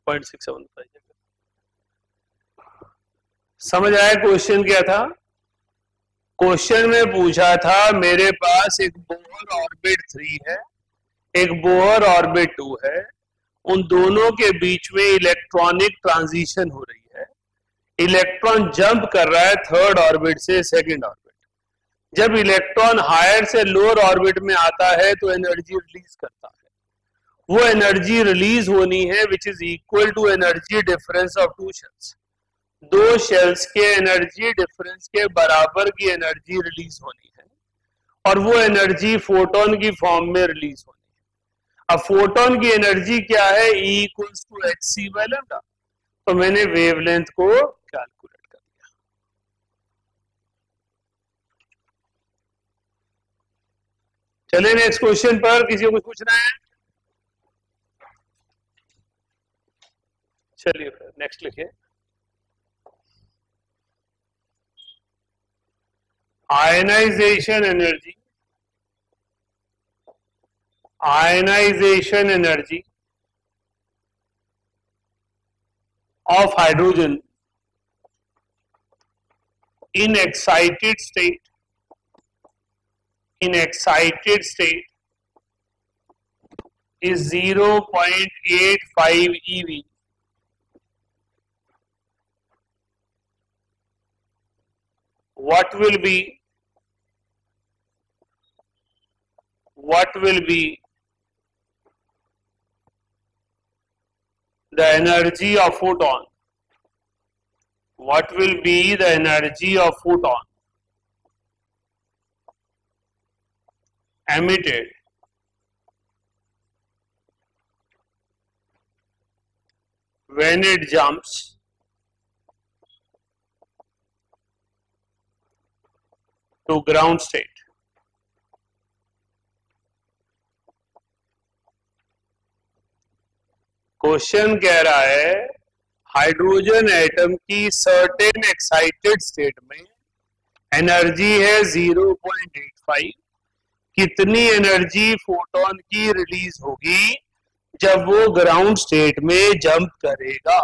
0.675। समझ आया क्वेश्चन क्या था? क्वेश्चन में पूछा था मेरे पास एक बोहर ऑर्बिट 3 है, एक बोहर ऑर्बिट 2 है, उन दोनों के बीच में इलेक्ट्रॉनिक ट्रांजिशन हो रही है, इलेक्ट्रॉन जंप कर रहा है थर्ड ऑर्बिट से सेकंड ऑर्बिट। जब इलेक्ट्रॉन हायर से लोअर ऑर्बिट में आता है तो एनर्जी रिलीज करता है, वो एनर्जी रिलीज होनी है which is equal to energy difference of two shells. दो शेल्स के एनर्जी डिफरेंस के बराबर की एनर्जी रिलीज होनी है, और वो एनर्जी फोटोन की फॉर्म में रिलीज होनी है। अब फोटोन की एनर्जी क्या है? E equals to hc by lambda. तो मैंने वेवलेंथ को कैलकुलेट कर दिया। चलिए नेक्स्ट क्वेश्चन पर, किसी को कुछ पूछना है? चलिए फिर नेक्स्ट लिखिए। Ionisation energy of hydrogen in excited state is 0.85 eV. What will be the energy of photon? What will be the energy of photon emitted when it jumps to ground state? Question कह रहा है hydrogen atom की certain excited state में energy है 0.85। कितनी energy photon की release होगी जब वो ग्राउंड स्टेट में जंप करेगा?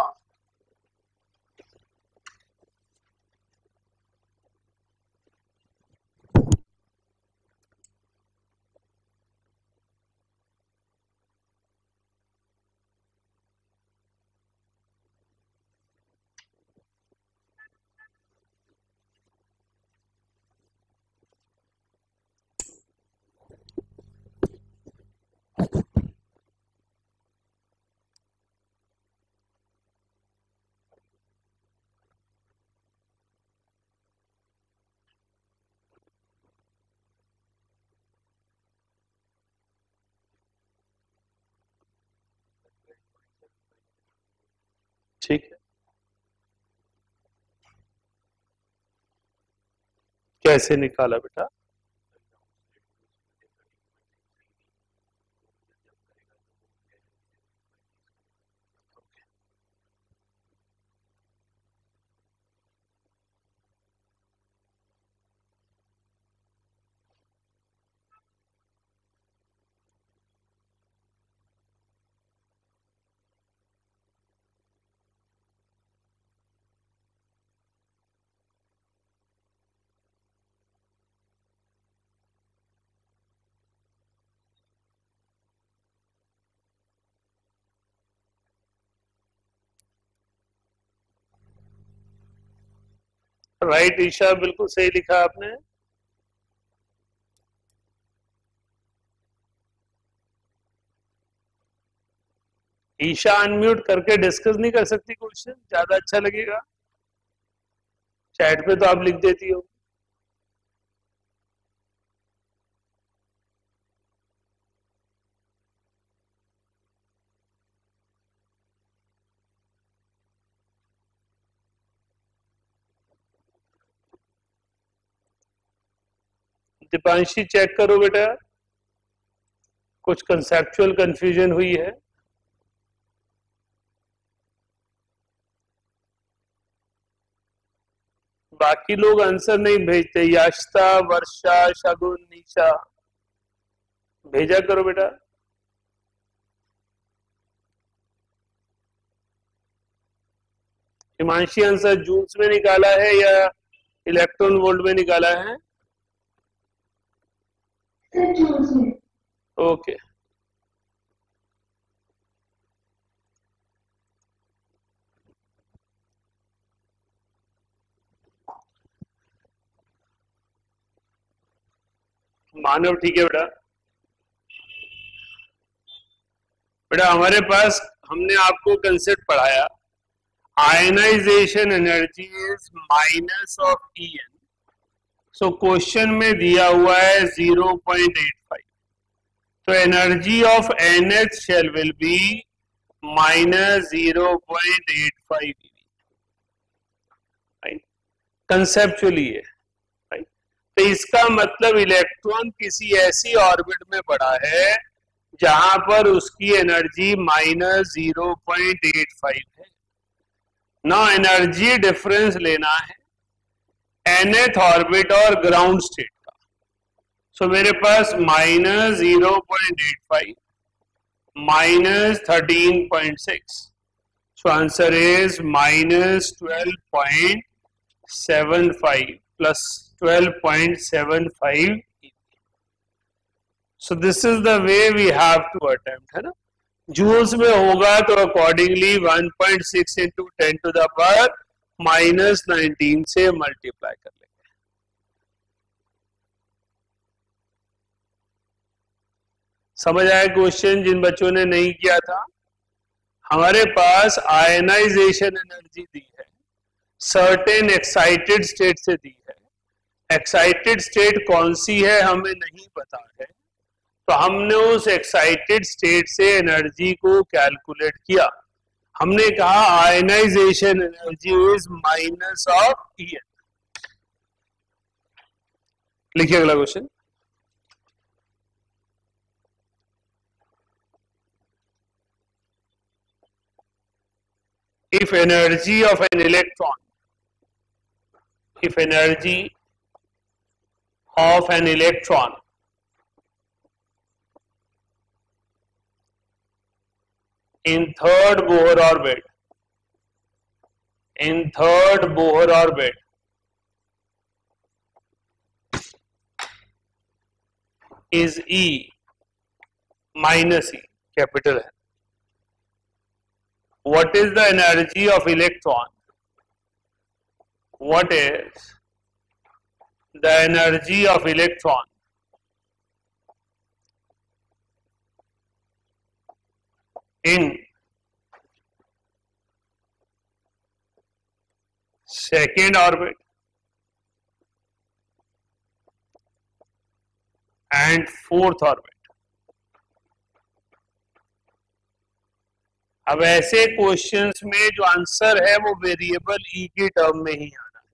ठीक है, कैसे निकाला बेटा? राइट ईशा, बिल्कुल सही लिखा आपने। ईशा अनम्यूट करके डिस्कस नहीं कर सकती क्वेश्चन? ज्यादा अच्छा लगेगा। चैट पे तो आप लिख देती हो। दीपांशी चेक करो बेटा, कुछ कंसेप्चुअल कंफ्यूजन हुई है? बाकी लोग आंसर नहीं भेजते। याश्ता, वर्षा, शगुन, निशा, भेजा करो बेटा। हिमांशी आंसर जूल्स में निकाला है या इलेक्ट्रॉन वोल्ट में निकाला है? सर जूल्स में। ओके, मानव ठीक है बेटा। बेटा हमारे पास हमने आपको कंसेप्ट पढ़ाया, ionisation energy is minus of En। So question में दिया हुआ है 0.85, तो energy of NH shell will be minus 0.85 EV, conceptually है। तो इसका मतलब इलेक्ट्रॉन किसी ऐसी ऑर्बिट में पड़ा है जहां पर उसकी एनर्जी माइनस 0.85 है ना। एनर्जी डिफरेंस लेना है nth ऑर्बिट और ग्राउंड स्टेट का। सो मेरे पास minus 0.85 minus 13.6, so answer is minus 12.75 plus 12.75 so this is the way we have to attempt, है ना। जूल्स में होगा तो accordingly 1.6 into 10 to the power minus 19 से मल्टीप्लाई कर लेंगे। समझ आया क्वेश्चन जिन बच्चों ने नहीं किया था? हमारे पास आयनाइजेशन एनर्जी दी है, सर्टेन एक्साइटेड स्टेट से दी है। एक्साइटेड स्टेट कौन सी है हमें नहीं पता है, तो हमने उस एक्साइटेड स्टेट से एनर्जी को कैलकुलेट किया। हमने कहा ionisation energy is minus of En। लिखिए अगला क्वेश्चन। if energy of an electron in third Bohr orbit is E minus E, capital है। What is the energy of electron? What is the energy of electron in second orbit and fourth orbit? अब ऐसे questions में जो answer है वो variable ई की term में ही आना है,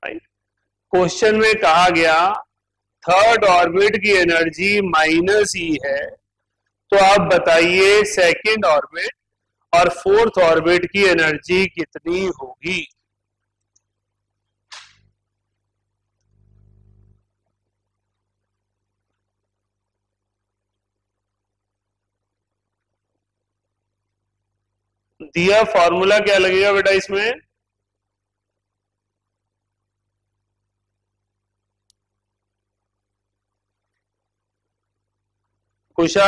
राइट। क्वेश्चन में कहा गया थर्ड ऑर्बिट की एनर्जी माइनस ई है, तो आप बताइए सेकंड ऑर्बिट और फोर्थ ऑर्बिट की एनर्जी कितनी होगी? दिया फॉर्मूला क्या लगेगा बेटा इसमें? कुशा,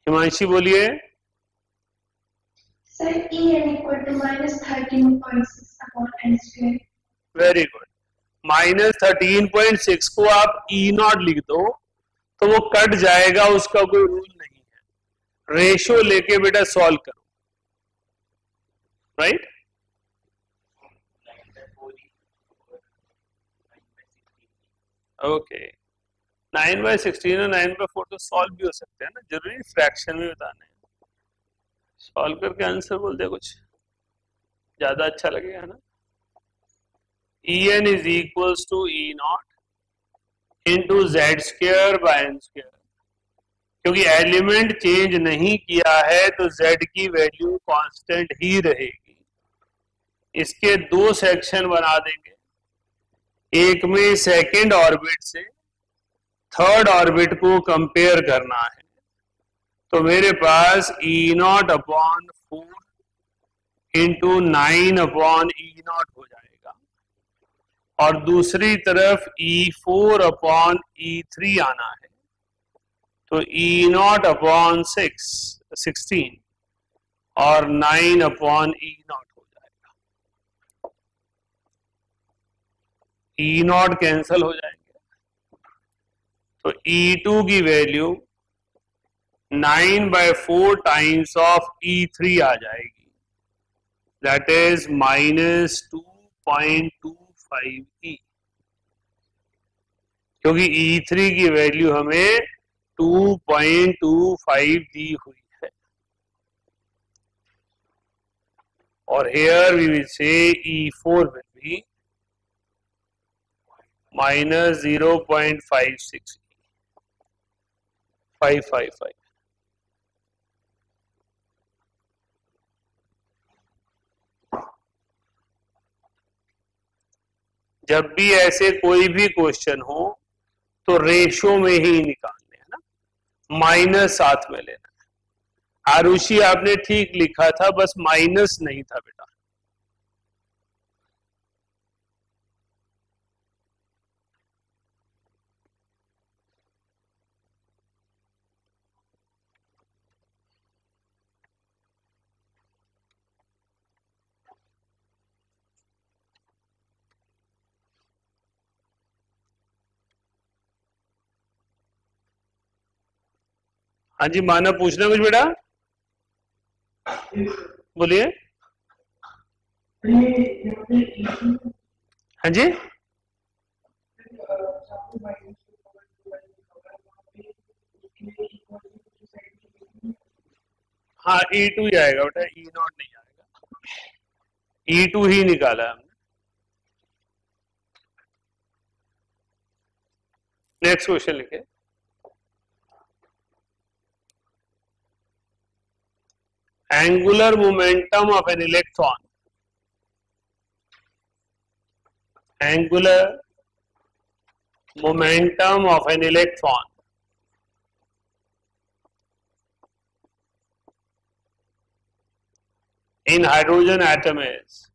हिमांशी बोलिए। Sir En equal to minus 13.6 upon n square। Very good. Minus 13.6 को आप ई नॉट लिख दो तो वो कट जाएगा, उसका कोई रूल नहीं है। रेशियो लेके बेटा सॉल्व करो, राइट। ओके, 9/16 और 9/4 तो सॉल्व भी हो सकते हैं ना, जरूरी फ्रैक्शन में बताना है। सॉल्व करके आंसर बोल दे, कुछ ज्यादा अच्छा लगेगा ना। En is equals to E naught into Z square by n square। क्योंकि एलिमेंट चेंज नहीं किया है तो Z की वैल्यू कांस्टेंट ही रहेगी। इसके दो सेक्शन बना देंगे, एक में सेकंड ऑर्बिट से थर्ड ऑर्बिट को कंपेयर करना है तो मेरे पास E0 upon 4 into 9 upon E0 हो जाएगा, और दूसरी तरफ E4 अपॉन E3 आना है, तो E0 अपॉन 16 और 9 अपॉन E0 हो जाएगा। E0 कैंसल हो जाएंगे, तो E2 की वैल्यू 9/4 टाइम्स ऑफ E3 आ जाएगी, दैट इज -2.25E, क्योंकि E3 की वैल्यू हमें 2.25 दी हुई है, और here we will say E4 will be -0.56 555। जब भी ऐसे कोई भी क्वेश्चन हो तो रेशो में ही निकालने, है ना, माइनस साथ में लेना है। आरुषि आपने ठीक लिखा था, बस माइनस नहीं था बेटा। हाँ जी, मानव पूछना कुछ बेटा, बोलिए। हाँ जी, हाँ E2 ही आएगा बेटा, E0 नहीं आएगा, E2 ही निकाला हमने। नेक्स्ट क्वेश्चन लिखे। angular momentum of an electron, angular momentum of an electron in hydrogen atom is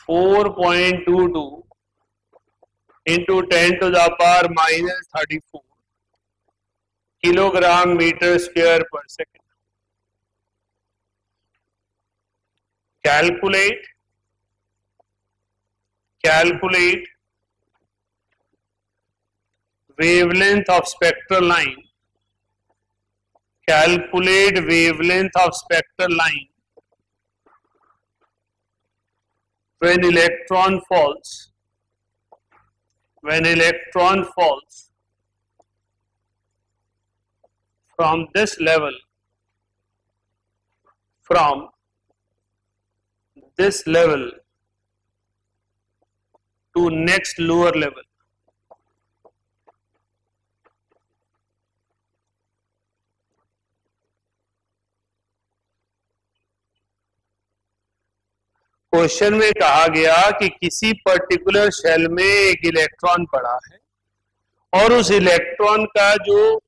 4.22 into 10 to the power minus 34 kilogram meter square per second. Calculate wavelength of spectral line. Calculate wavelength of spectral line when electron falls from this level to next lower level. Question में कहा गया कि किसी particular shell में एक electron पड़ा है और उस इलेक्ट्रॉन का जो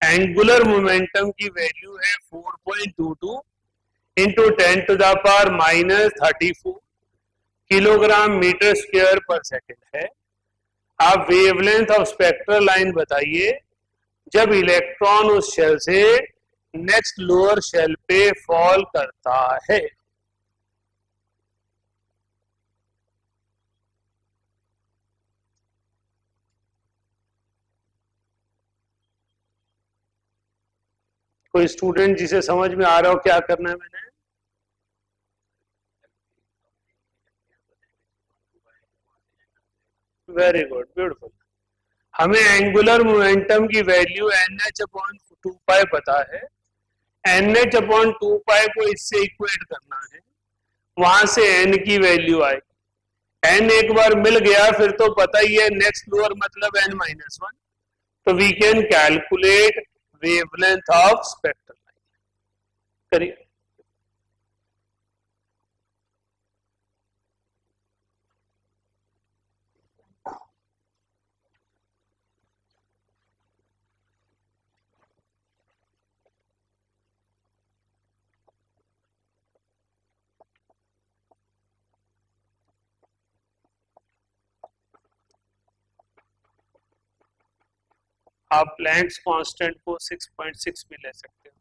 एंगुलर मोमेंटम की वैल्यू है 4.22 into 10 to the power minus 34 kilogram metre square पर सेकेंड है। आप वेवलेंथ ऑफ स्पेक्ट्रल लाइन बताइए जब इलेक्ट्रॉन उस शेल से नेक्स्ट लोअर शेल पे फॉल करता है। कोई स्टूडेंट जिसे समझ में आ रहा हो क्या करना है मैंने? Very good, beautiful. हमें एंगुलर मोमेंटम की वैल्यू NH/2π पता है, NH/2π को इससे इक्वेट करना है, वहां से n की वैल्यू आएगी। n एक बार मिल गया फिर तो पता ही है नेक्स्ट लोअर मतलब n-1, तो we can calculate wavelength of spectral line. करिए। आप प्लैंक्स कांस्टेंट को 6.6 में ले सकते हो।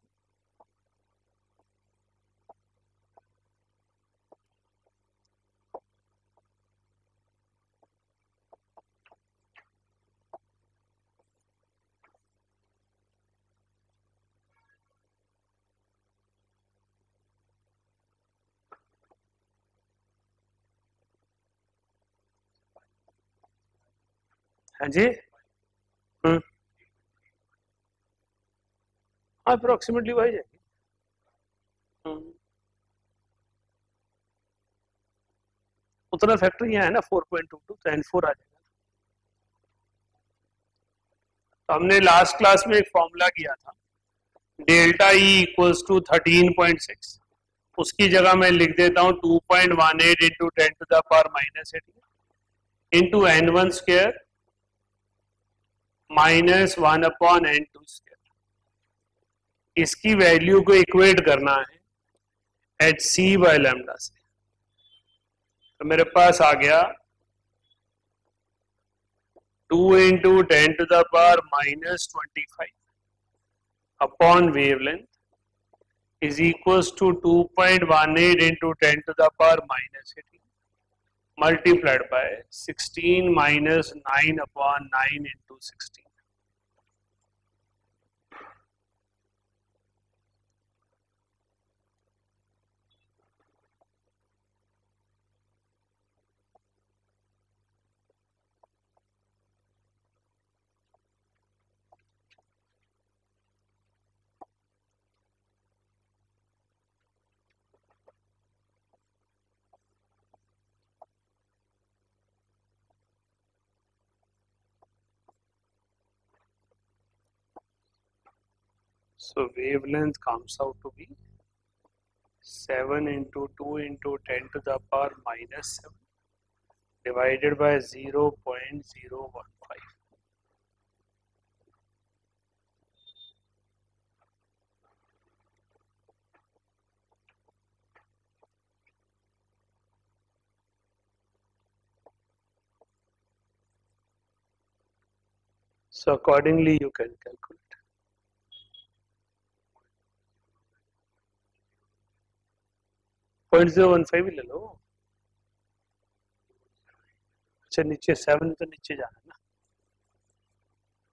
हाँ जी, अप्रोक्सीमेटली वही जाएगी। उतना फैक्टर यहाँ है ना 4.22, तो N4 आ जाएगा। तो हमने लास्ट क्लास में एक फॉर्मूला किया था, डेल्टा E इक्वल्स टू 13.6, उसकी जगह मैं लिख देता हूँ 2.18 into 10 to the power -18 into N1 square -1/N2 square. इसकी वैल्यू को इक्वेट करना है hc/लैम्डा से। तो मेरे पास आ गया 2 into 10 to the power -25 upon wavelength is equals to 2.18 into 10 to the power -18 multiplied by 16 -9/9 into 16। So wavelength comes out to be 7 into 2 into 10 to the power -7 divided by 0.015. So accordingly you can calculate. Point 015 ले लो। अच्छा नीचे 7 तो नीचे जाना है ना।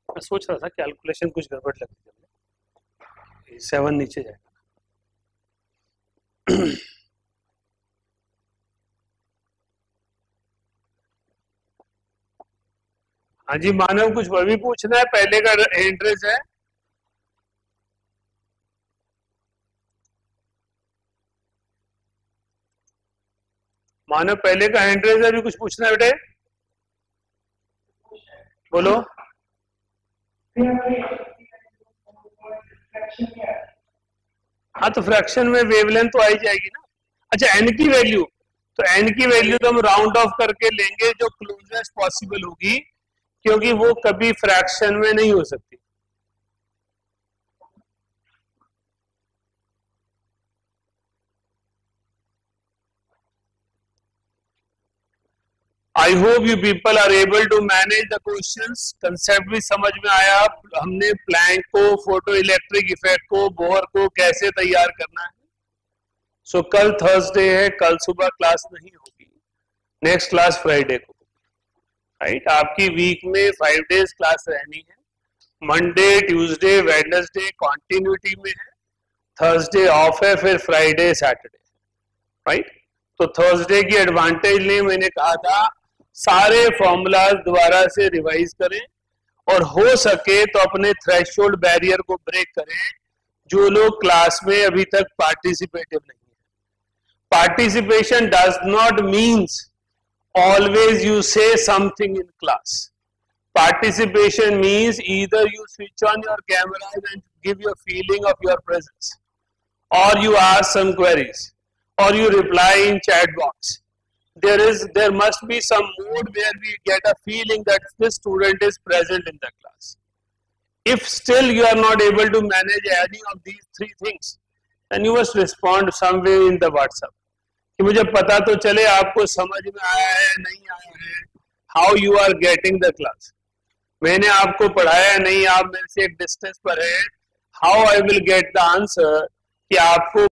मैं सोच रहा था कैलकुलेशन कुछ गड़बड़ लग रही है, 7 नीचे जाएगा। हाँ जी मानव, कुछ वह भी पूछना है? पहले का एंट्रेंस है। मानव पहले का एंट्रेंस है, अभी कुछ पूछना है बेटे? बोलो। हाँ तो फ्रैक्शन में वेवलेंथ तो आ ही जाएगी ना। अच्छा एन की वैल्यू, तो एन की वैल्यू तो हम राउंड ऑफ करके लेंगे जो क्लोजेस्ट पॉसिबल होगी, क्योंकि वो कभी फ्रैक्शन में नहीं हो सकती। I hope you people are able to manage the questions. Concept भी समझ में आया, हमने प्लैंक को, फोटो इलेक्ट्रिक इफेक्ट को, बोहर को कैसे तैयार करना है। सो कल थर्सडे है, कल सुबह क्लास नहीं होगी, नेक्स्ट क्लास फ्राइडे को, राइट। आपकी वीक में 5 डेज क्लास रहनी है। मंडे, ट्यूसडे, वेडनेसडे कॉन्टिन्यूटी में है, थर्सडे ऑफ है, फिर फ्राइडे, सैटरडे, राइट। तो थर्सडे की एडवांटेज ले, मैंने कहा था सारे फॉर्मूलाज दोबारा से रिवाइज करें और हो सके तो अपने थ्रेशोल्ड बैरियर को ब्रेक करें जो लोग क्लास में अभी तक पार्टिसिपेटिव नहीं है। Participation does not means always you say something in class. Participation means either you switch on your cameras and give your feeling of your presence, or you ask some queries, or you reply in chat box. There must be some mode where we get a feeling that this student is present in the class. If still you are not able to manage any of these 3 things, then you must respond somewhere in the WhatsApp. कि मुझे पता तो चले आपको समझ में आया है नहीं आया है, how you are getting the class. मैंने आपको पढ़ाया नहीं, आप मेरे से एक डिस्टेंस पर है, how I will get the answer कि आपको